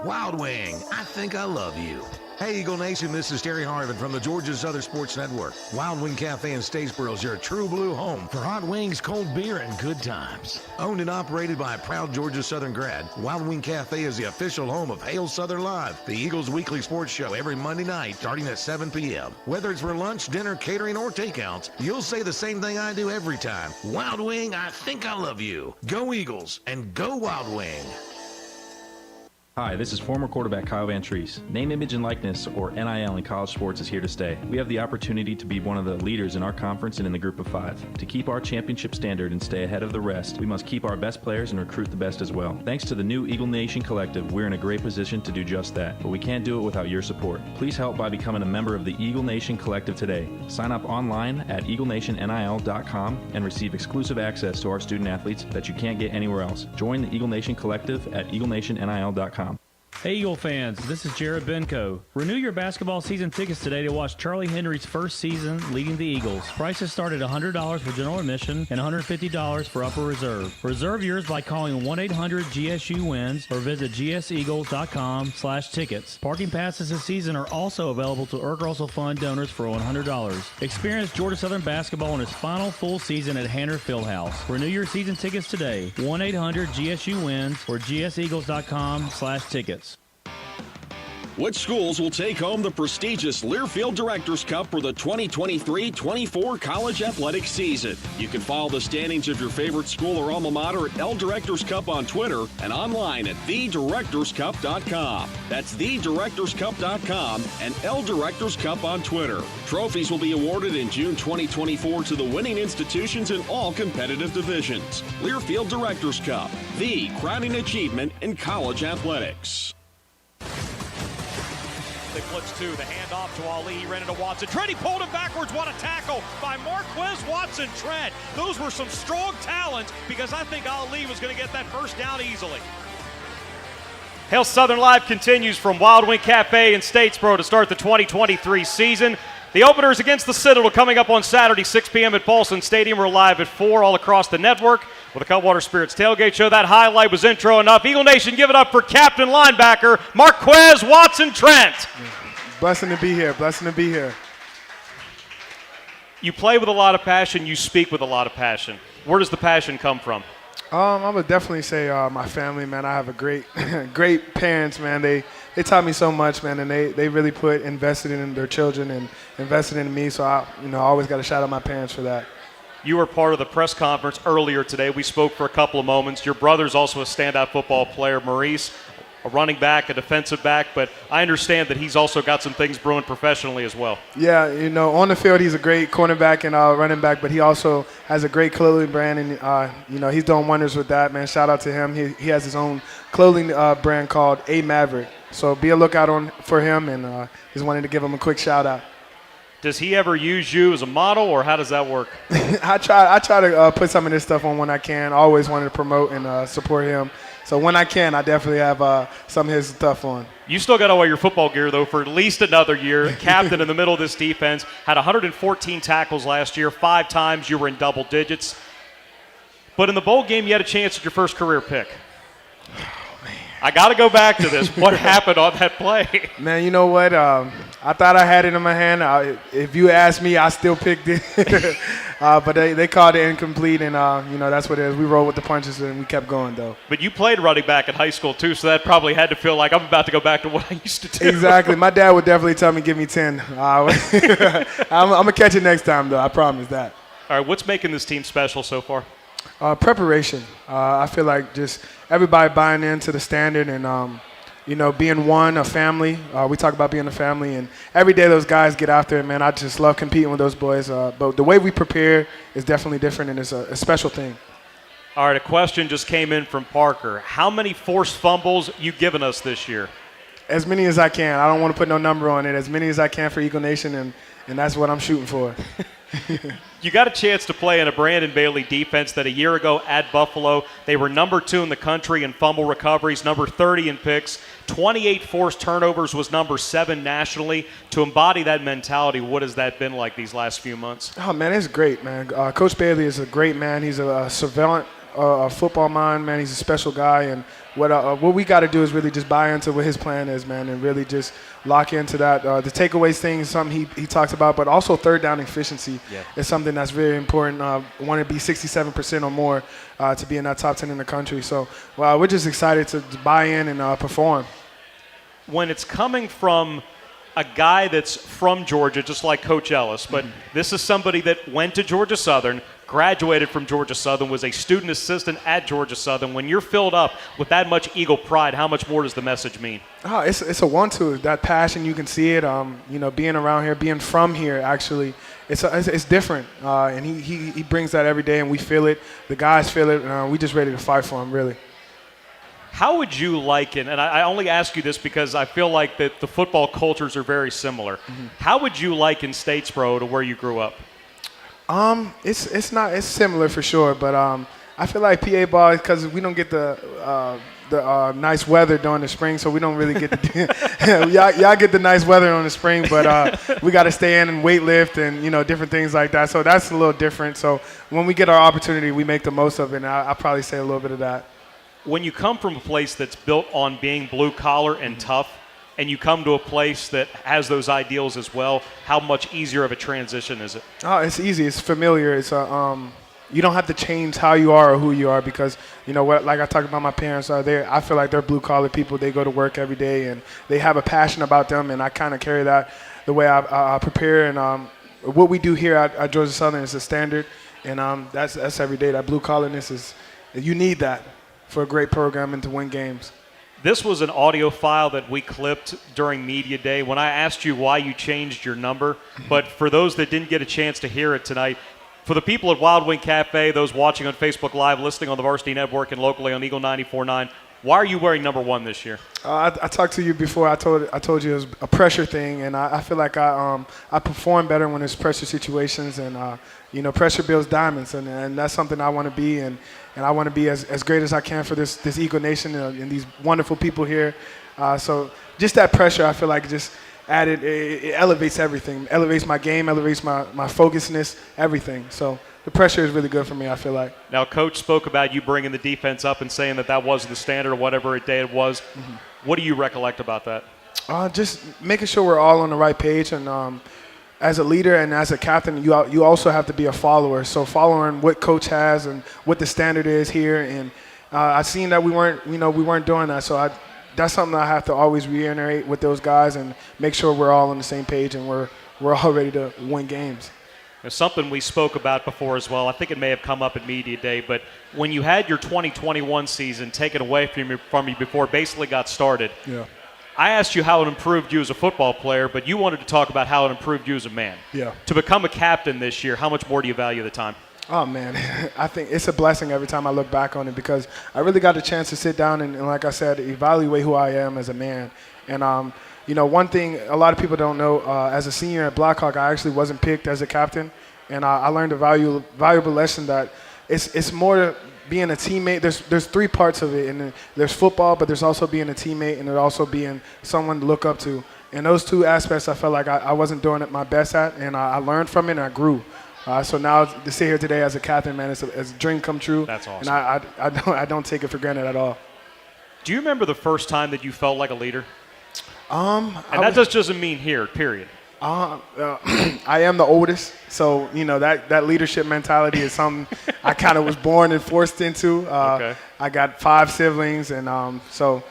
Wild Wing, I think I love you. Hey, Eagle Nation, this is Terry Harvin from the Georgia Southern Sports Network. Wild Wing Cafe in Statesboro is your true blue home for hot wings, cold beer, and good times. Owned and operated by a proud Georgia Southern grad, Wild Wing Cafe is the official home of Hail Southern Live, the Eagles' weekly sports show every Monday night starting at 7 p.m. Whether it's for lunch, dinner, catering, or takeouts, you'll say the same thing I do every time. Wild Wing, I think I love you. Go Eagles and go Wild Wing. Hi, this is former quarterback Kyle Van Treese. Name, image, and likeness, or NIL in college sports, is here to stay. We have the opportunity to be one of the leaders in our conference and in the group of five. To keep our championship standard and stay ahead of the rest, we must keep our best players and recruit the best as well. Thanks to the new Eagle Nation Collective, we're in a great position to do just that, but we can't do it without your support. Please help by becoming a member of the Eagle Nation Collective today. Sign up online at eaglenationnil.com and receive exclusive access to our student athletes that you can't get anywhere else. Join the Eagle Nation Collective at eaglenationnil.com. Hey Eagle fans, this is Jared Benko. Renew your basketball season tickets today to watch Charlie Henry's first season leading the Eagles. Prices start at $100 for general admission and $150 for upper reserve. Reserve yours by calling 1-800-GSU-WINS or visit gseagles.com/tickets. Parking passes this season are also available to Earl Russell Fund donors for $100. Experience Georgia Southern basketball in its final full season at Hanner Fieldhouse. Renew your season tickets today. 1-800-GSU-WINS or gseagles.com/tickets. Which schools will take home the prestigious Learfield Directors Cup for the 2023-24 college athletic season? You can follow the standings of your favorite school or alma mater at L Directors Cup on Twitter and online at thedirectorscup.com. That's thedirectorscup.com and L Directors Cup on Twitter. Trophies will be awarded in June 2024 to the winning institutions in all competitive divisions. Learfield Directors Cup, the crowning achievement in college athletics. They blitz two, the handoff to Ali, he ran into Watson Trent, he pulled him backwards, what a tackle by Marques Watson Trent. Those were some strong talents because I think Ali was going to get that first down easily. Hail Southern Live continues from Wild Wing Cafe in Statesboro to start the 2023 season. The openers against the Citadel coming up on Saturday, 6 p.m. at Paulson Stadium. We're live at 4 all across the network with the Cutwater Spirits Tailgate Show. That highlight was intro enough. Eagle Nation, give it up for Captain Linebacker Marques Watson Trent. Blessing to be here. Blessing to be here. You play with a lot of passion. You speak with a lot of passion. Where does the passion come from? I would definitely say my family, man. I have a great, great parents, man. They taught me so much, man, and they really invested in their children and invested in me. So I always got to shout out my parents for that. You were part of the press conference earlier today. We spoke for a couple of moments. Your brother's also a standout football player, Maurice, a running back, a defensive back, but I understand that he's also got some things brewing professionally as well. Yeah, on the field he's a great cornerback and running back, but he also has a great clothing brand, and he's doing wonders with that, man. Shout out to him. He has his own clothing brand called A Maverick. So be a lookout for him, and just wanted to give him a quick shout out. Does he ever use you as a model, or how does that work? I try to put some of this stuff on when I can. I always wanted to promote and support him. So when I can, I definitely have some of his stuff on. You still got to wear your football gear, though, for at least another year. Captain in the middle of this defense, had 114 tackles last year. 5 times you were in double digits. But in the bowl game, you had a chance at your first career pick. I got to go back to this. What happened on that play? Man, you know what? I thought I had it in my hand. If you asked me, I still picked it. But they called it incomplete, and, that's what it is. We rolled with the punches, and we kept going, though. But you played running back in high school, too, so that probably had to feel like I'm about to go back to what I used to do. Exactly. My dad would definitely tell me, give me 10. I'm going to catch it next time, though. I promise that. All right, what's making this team special so far? Preparation. I feel like just everybody buying into the standard and, being one, a family. We talk about being a family, and every day those guys get out there, man. I just love competing with those boys. But the way we prepare is definitely different, and it's a special thing. All right, a question just came in from Parker. How many forced fumbles you given us this year? As many as I can. I don't want to put no number on it. As many as I can for Eagle Nation, and that's what I'm shooting for. You got a chance to play in a Brandon Bailey defense that a year ago at Buffalo, they were number 2 in the country in fumble recoveries, number 30 in picks, 28 forced turnovers was number 7 nationally. To embody that mentality, what has that been like these last few months? Oh, man, it's great, man. Coach Bailey is a great man. He's a surveillant football mind, man. He's a special guy, and what we got to do is really just buy into what his plan is, man, and really just lock into that. The takeaways thing is something he talks about, but also third down efficiency is something that's very important. Want to be 67% or more to be in that top 10 in the country. So we're just excited to buy in and perform. When it's coming from a guy that's from Georgia, just like Coach Ellis, but this is somebody that went to Georgia Southern, graduated from Georgia Southern, was a student assistant at Georgia Southern. When you're filled up with that much Eagle pride, how much more does the message mean? Oh, it's a 1-2. That passion, you can see it. Being around here, being from here, actually, it's different. And he brings that every day, and we feel it. The guys feel it. And we just ready to fight for him, really. How would you liken, and I only ask you this because I feel like that the football cultures are very similar. How would you liken Statesboro to where you grew up? It's similar for sure, but I feel like PA ball, because we don't get the nice weather during the spring, so we don't really get y'all get the nice weather in the spring, but we got to stay in and weight lift and different things like that. So that's a little different. So when we get our opportunity, we make the most of it. And I'll probably say a little bit of that. When you come from a place that's built on being blue collar and tough, and you come to a place that has those ideals as well, how much easier of a transition is it? Oh, it's easy. It's familiar. It's you don't have to change how you are or who you are, because like I talked about, my parents are there. I feel like they're blue collar people. They go to work every day and they have a passion about them, and I kind of carry that the way I prepare. And what we do here at Georgia Southern is a standard, and that's every day. That blue collarness you need that for a great program and to win games. This was an audio file that we clipped during Media Day when I asked you why you changed your number. But for those that didn't get a chance to hear it tonight, for the people at Wild Wing Cafe, those watching on Facebook Live, listening on the Varsity Network and locally on Eagle 94.9, why are you wearing number 1 this year? I talked to you before. I told you it was a pressure thing, and I feel like I perform better when there's pressure situations, and pressure builds diamonds, and that's something I want to be, and I want to be as great as I can for this Eagle Nation and these wonderful people here. So just that pressure, I feel like just added, it elevates everything. Elevates my game, elevates my focusness, everything. So the pressure is really good for me, I feel like. Now, Coach spoke about you bringing the defense up and saying that wasn't the standard or whatever day it was. What do you recollect about that? Just making sure we're all on the right page, and as a leader and as a captain, you also have to be a follower. So following what Coach has and what the standard is here, and I've seen that we weren't doing that. So that's something I have to always reiterate with those guys and make sure we're all on the same page and we're all ready to win games. There's something we spoke about before as well. I think it may have come up at Media Day, but when you had your 2021 season taken away from you before it basically got started, I asked you how it improved you as a football player, but you wanted to talk about how it improved you as a man. Yeah. To become a captain this year, how much more do you value the time? Oh, man, I think it's a blessing every time I look back on it, because I really got a chance to sit down and like I said, evaluate who I am as a man. And, one thing a lot of people don't know, as a senior at Blackhawk, I actually wasn't picked as a captain, and I learned a valuable lesson that it's more being a teammate. There's 3 parts of it, and there's football, but there's also being a teammate, and there's also being someone to look up to. And those 2 aspects I felt like I wasn't doing it my best at, and I learned from it and I grew. So now to sit here today as a captain, man, it's a dream come true. That's awesome. And I don't take it for granted at all. Do you remember the first time that you felt like a leader? And that just doesn't mean here, period. I am the oldest, so that leadership mentality is something I kind of was born and forced into. Okay. I got 5 siblings, and so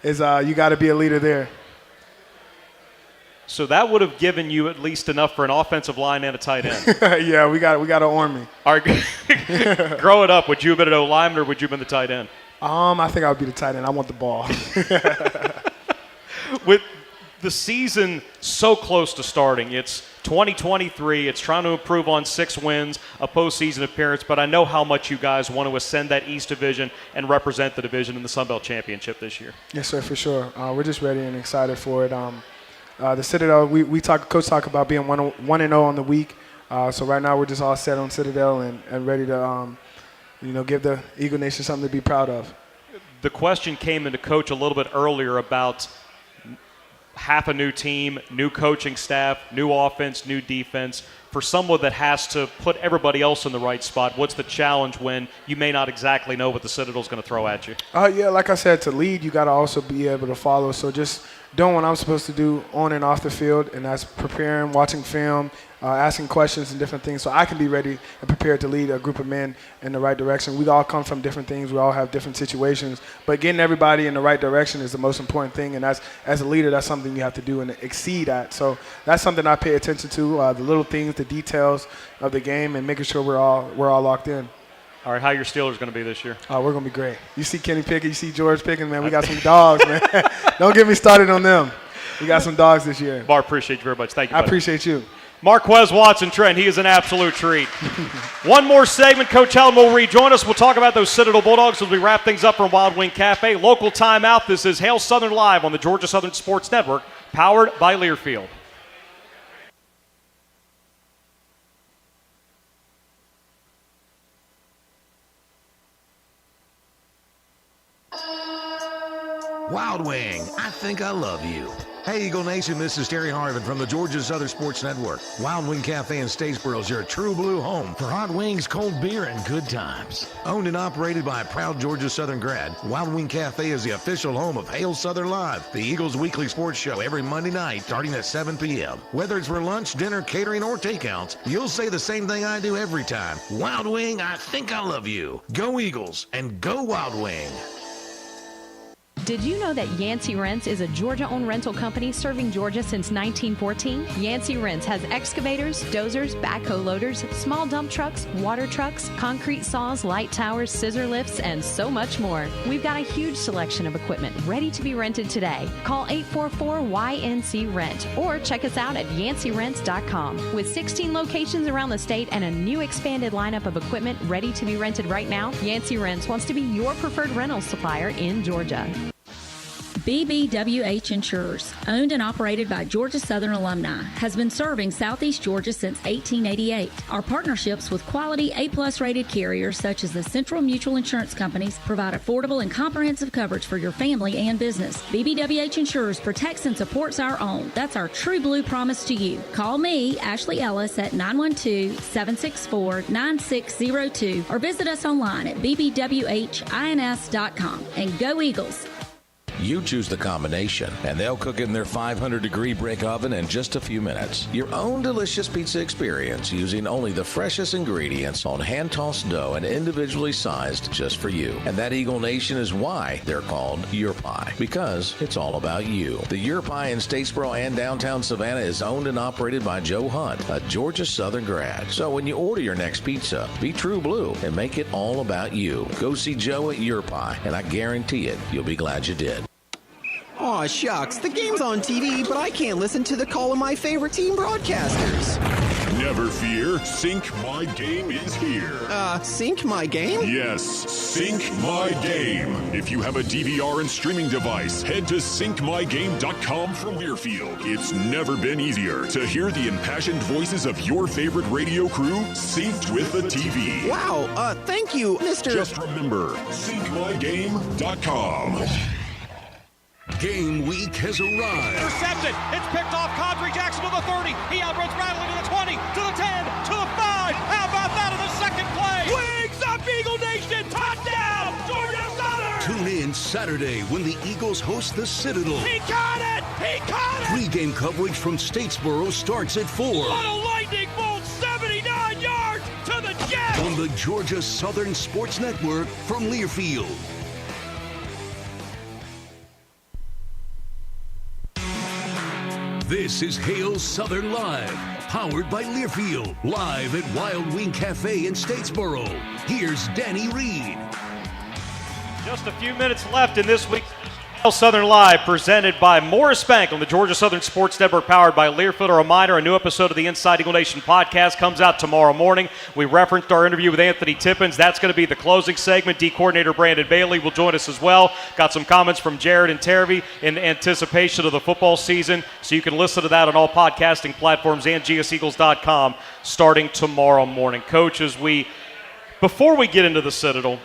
you got to be a leader there. So that would have given you at least enough for an offensive line and a tight end. Yeah, we got an army. All right. Growing up, would you have been an O-lineman or would you have been the tight end? I think I would be the tight end. I want the ball. With the season so close to starting, it's 2023, it's trying to improve on 6 wins, a postseason appearance, but I know how much you guys want to ascend that East Division and represent the division in the Sun Belt Championship this year. Yes, sir, for sure. We're just ready and excited for it. The Citadel, Coach talk about being 1-0 on the week. So right now we're just all set on Citadel and ready to, give the Eagle Nation something to be proud of. The question came into Coach a little bit earlier about half a new team, new coaching staff, new offense, new defense. For someone that has to put everybody else in the right spot, what's the challenge when you may not exactly know what the Citadel's going to throw at you? Yeah, like I said, to lead, you got to also be able to follow. So just doing what I'm supposed to do on and off the field, and that's preparing, watching film, asking questions and different things so I can be ready and prepared to lead a group of men in the right direction. We all come from different things. We all have different situations. But getting everybody in the right direction is the most important thing, and as a leader, that's something you have to do and exceed at. So that's something I pay attention to, the little things, the details of the game, and making sure we're all locked in. All right, how are your Steelers going to be this year? We're going to be great. You see Kenny Pickett, you see George Pickens, man. We got some dogs, man. Don't get me started on them. We got some dogs this year. Bar, appreciate you very much. Thank you, buddy. I appreciate you. Marques Watson Trent, he is an absolute treat. One more segment, Coach Helton will rejoin us. We'll talk about those Citadel Bulldogs as we wrap things up from Wild Wing Cafe. Local timeout. This is Hail Southern Live on the Georgia Southern Sports Network, powered by Learfield. Wild Wing, I think I love you. Hey, Eagle Nation, this is Terry Harvin from the Georgia Southern Sports Network. Wild Wing Cafe in Statesboro is your true blue home for hot wings, cold beer, and good times. Owned and operated by a proud Georgia Southern grad, Wild Wing Cafe is the official home of Hail Southern Live, the Eagles' weekly sports show every Monday night starting at 7 p.m. Whether it's for lunch, dinner, catering, or takeouts, you'll say the same thing I do every time. Wild Wing, I think I love you. Go Eagles and go Wild Wing. Did you know that Yancey Rents is a Georgia-owned rental company serving Georgia since 1914? Yancey Rents has excavators, dozers, backhoe loaders, small dump trucks, water trucks, concrete saws, light towers, scissor lifts, and so much more. We've got a huge selection of equipment ready to be rented today. Call 844-YNC-RENT or check us out at yanceyrents.com. With 16 locations around the state and a new expanded lineup of equipment ready to be rented right now, Yancey Rents wants to be your preferred rental supplier in Georgia. BBWH Insurers, owned and operated by Georgia Southern alumni, has been serving Southeast Georgia since 1888. Our partnerships with quality A+ rated carriers such as the Central Mutual Insurance Companies provide affordable and comprehensive coverage for your family and business. BBWH Insurers protects and supports our own. That's our true blue promise to you. Call me, Ashley Ellis, at 912-764-9602 or visit us online at bbwhins.com. And go Eagles! You choose the combination, and they'll cook it in their 500-degree brick oven in just a few minutes. Your own delicious pizza experience using only the freshest ingredients on hand-tossed dough and individually sized just for you. And that Eagle Nation is why they're called Your Pie, because it's all about you. The Your Pie in Statesboro and downtown Savannah is owned and operated by Joe Hunt, a Georgia Southern grad. So when you order your next pizza, be true blue and make it all about you. Go see Joe at Your Pie, and I guarantee it, you'll be glad you did. Aw, shucks. The game's on TV, but I can't listen to the call of my favorite team broadcasters. Never fear, Sync My Game is here. Sync My Game? Yes, Sync My Game. If you have a DVR and streaming device, head to syncmygame.com for Learfield. It's never been easier to hear the impassioned voices of your favorite radio crew synced with the TV. Wow, thank you, Mr. Just remember, syncmygame.com. Game week has arrived. Intercepted. It's picked off. Condry Jackson to the 30. He outruns Bradley to the 20, to the 10, to the 5. How about that on the second play? Wings up, Eagle Nation. Touchdown, Georgia Southern. Tune in Saturday when the Eagles host the Citadel. He caught it. He caught it. Pre-game coverage from Statesboro starts at 4. What a lightning bolt, 79 yards to the Jets. On the Georgia Southern Sports Network from Learfield. This is Hail Southern Live, powered by Learfield, live at Wild Wing Cafe in Statesboro. Here's Danny Reed. Just a few minutes left in this week's Southern Live, presented by Morris Bank on the Georgia Southern Sports Network, powered by Learfield. A reminder, a new episode of the Inside Eagle Nation podcast comes out tomorrow morning. We referenced our interview with Anthony Tippins. That's going to be the closing segment. D coordinator Brandon Bailey will join us as well. Got some comments from Jared and Terry in anticipation of the football season, so you can listen to that on all podcasting platforms and gseagles.com starting tomorrow morning. Coach, before we get into the Citadel,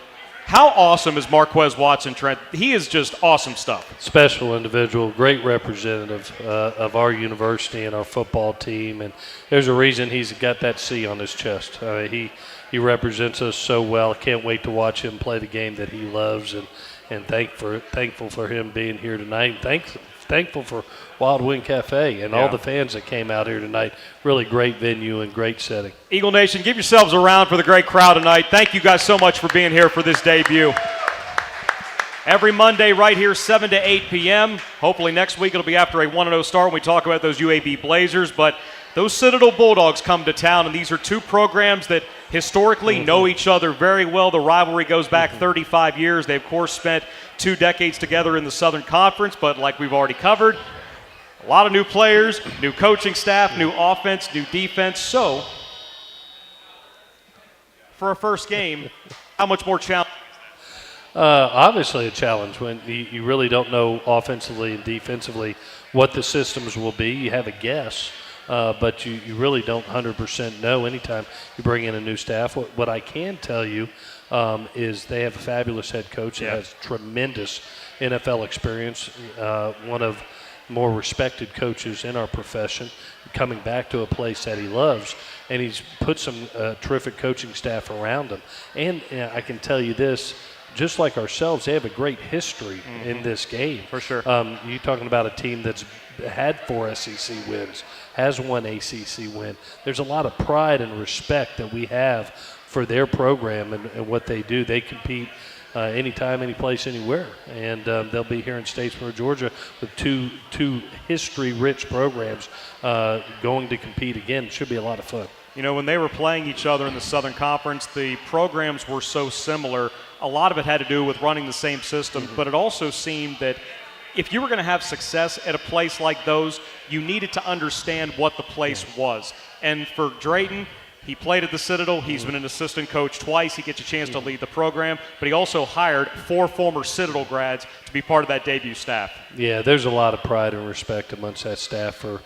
how awesome is Marques Watson Trent? He is just awesome stuff. Special individual, great representative of our university and our football team, and there's a reason he's got that C on his chest. He represents us so well. Can't wait to watch him play the game that he loves, and thankful for him being here tonight. Thankful for Wild Wing Cafe and all the fans that came out here tonight. Really great venue and great setting. Eagle Nation, give yourselves a round for the great crowd tonight. Thank you guys so much for being here for this debut. Every Monday right here, 7 to 8 p.m. Hopefully next week it'll be after a 1-0 start when we talk about those UAB Blazers. But those Citadel Bulldogs come to town, and these are two programs that historically know each other very well. The rivalry goes back 35 years. They, of course, spent 2 decades together in the Southern Conference, but like we've already covered, a lot of new players, new coaching staff, new offense, new defense. So, for a first game, how much more challenge? Obviously a challenge when you really don't know offensively and defensively what the systems will be. You have a guess, but you really don't 100% know anytime you bring in a new staff. What I can tell you is they have a fabulous head coach that has tremendous NFL experience, one of more respected coaches in our profession, coming back to a place that he loves, and he's put some terrific coaching staff around him. And I can tell you this, just like ourselves, they have a great history in this game. For sure. You're talking about a team that's had 4 SEC wins, has 1 ACC win. There's a lot of pride and respect that we have for their program and what they do. They compete anytime, any place, anywhere. And they'll be here in Statesboro, Georgia with two history-rich programs going to compete again. It should be a lot of fun. You know, when they were playing each other in the Southern Conference, the programs were so similar. A lot of it had to do with running the same system, but it also seemed that if you were going to have success at a place like those, you needed to understand what the place was. And for Drayton, he played at the Citadel. He's been an assistant coach twice. He gets a chance to lead the program, but he also hired 4 former Citadel grads to be part of that debut staff. Yeah, there's a lot of pride and respect amongst that staff for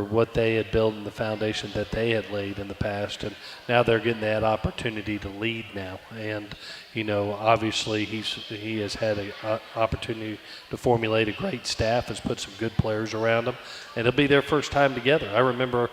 what they had built and the foundation that they had laid in the past, and now they're getting that opportunity to lead now. And you know, obviously he has had an opportunity to formulate a great staff, has put some good players around him, and it'll be their first time together. I remember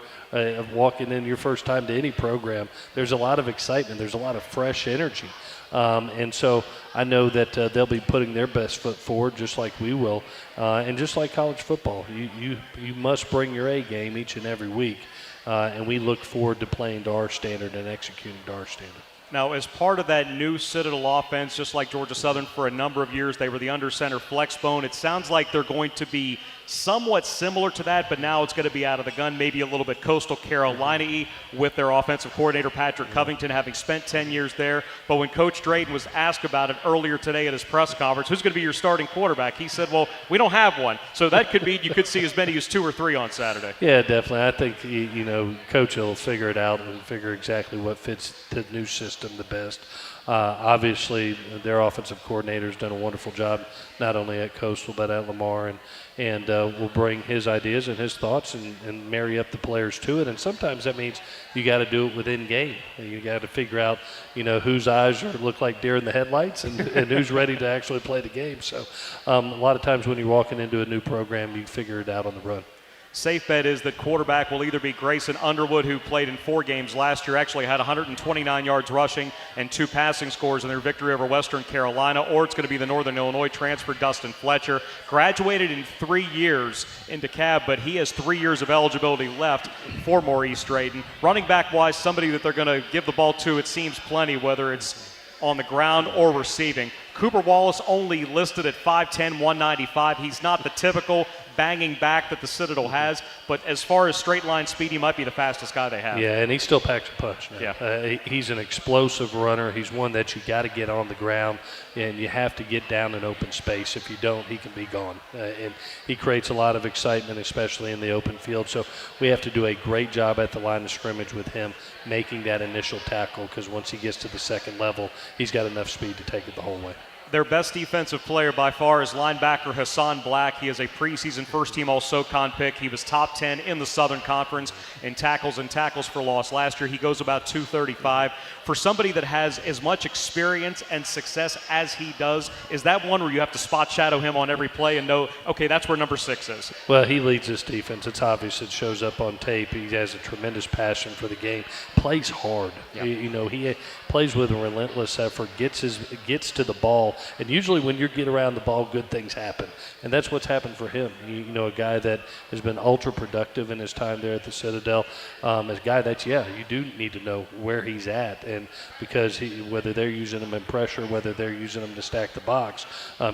walking in your first time to any program, there's a lot of excitement, there's a lot of fresh energy. And so I know that they'll be putting their best foot forward just like we will. And just like college football, you must bring your A game each and every week. And we look forward to playing to our standard and executing to our standard. Now, as part of that new Citadel offense, just like Georgia Southern for a number of years, they were the under center flex bone. It sounds like they're going to be somewhat similar to that, but now it's going to be out of the gun, maybe a little bit Coastal Carolina-y with their offensive coordinator, Patrick Covington, having spent 10 years there. But when Coach Drayton was asked about it earlier today at his press conference, who's going to be your starting quarterback? He said, well, we don't have one. So that could be, you could see as many as 2 or 3 on Saturday. Yeah, definitely. I think, you know, Coach will figure it out and figure exactly what fits the new system the best. Obviously, their offensive coordinator's done a wonderful job, not only at Coastal but at Lamar, and will bring his ideas and his thoughts and marry up the players to it. And sometimes that means you got to do it within game. You got to figure out, you know, whose eyes look like deer in the headlights and who's ready to actually play the game. So a lot of times when you're walking into a new program, you figure it out on the run. Safe bet is that quarterback will either be Grayson Underwood, who played in 4 games last year, actually had 129 yards rushing and 2 passing scores in their victory over Western Carolina, or it's going to be the Northern Illinois transfer, Dustin Fletcher. Graduated in 3 years in DeKalb, but he has 3 years of eligibility left for Maurice Drayton. Running back-wise, somebody that they're going to give the ball to, it seems plenty, whether it's on the ground or receiving. Cooper Wallace only listed at 5'10", 195. He's not the typical banging back that the Citadel has, but as far as straight line speed, he might be the fastest guy they have. Yeah, and he still packs a punch now. Yeah. He's an explosive runner. He's one that you got to get on the ground, and you have to get down in open space. If you don't, he can be gone. And he creates a lot of excitement, especially in the open field. So we have to do a great job at the line of scrimmage with him making that initial tackle, because once he gets to the second level, he's got enough speed to take it the whole way. Their best defensive player by far is linebacker Hassan Black. He is a preseason first-team All-SoCon pick. He was top 10 in the Southern Conference in tackles and tackles for loss last year. He goes about 235. For somebody that has as much experience and success as he does, is that one where you have to spot shadow him on every play and know, okay, that's where number 6 is? Well, he leads this defense. It's obvious. It shows up on tape. He has a tremendous passion for the game. Plays hard. Yep. He plays with a relentless effort, gets to the ball. And usually when you get around the ball, good things happen. And that's what's happened for him. A guy that has been ultra productive in his time there at the Citadel. A guy that, you do need to know where he's at. And because whether they're using him in pressure, whether they're using him to stack the box,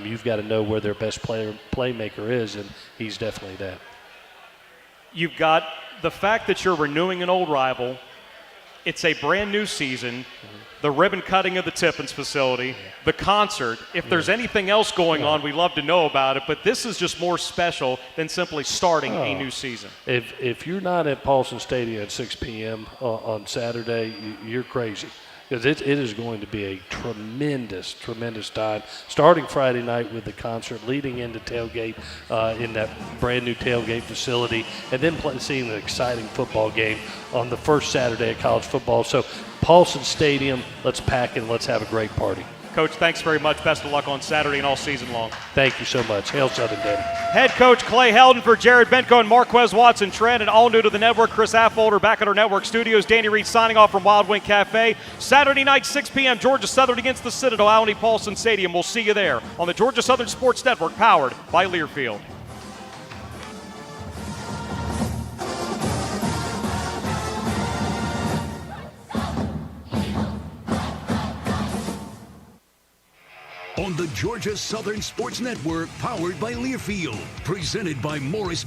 you've got to know where their best playmaker is, and he's definitely that. You've got the fact that you're renewing an old rival. It's a brand new season. The ribbon cutting of the Tippins facility, the concert. If there's anything else going on, we'd love to know about it. But this is just more special than simply starting a new season. If you're not at Paulson Stadium at 6 p.m. On Saturday, you're crazy. Because it is going to be a tremendous, tremendous time. Starting Friday night with the concert, leading into tailgate in that brand new tailgate facility, and then seeing an exciting football game on the first Saturday of college football. So Paulson Stadium, let's pack it and let's have a great party. Coach, thanks very much. Best of luck on Saturday and all season long. Thank you so much. Hail Southern, Danny. Head coach Clay Helton for Jared Benko and Marques Watson Trent, and all new to the network, Chris Affolter back at our network studios. Danny Reed signing off from Wild Wing Cafe. Saturday night, 6 p.m., Georgia Southern against the Citadel, Audi Paulson Stadium. We'll see you there on the Georgia Southern Sports Network, powered by Learfield. On the Georgia Southern Sports Network, powered by Learfield, presented by Morris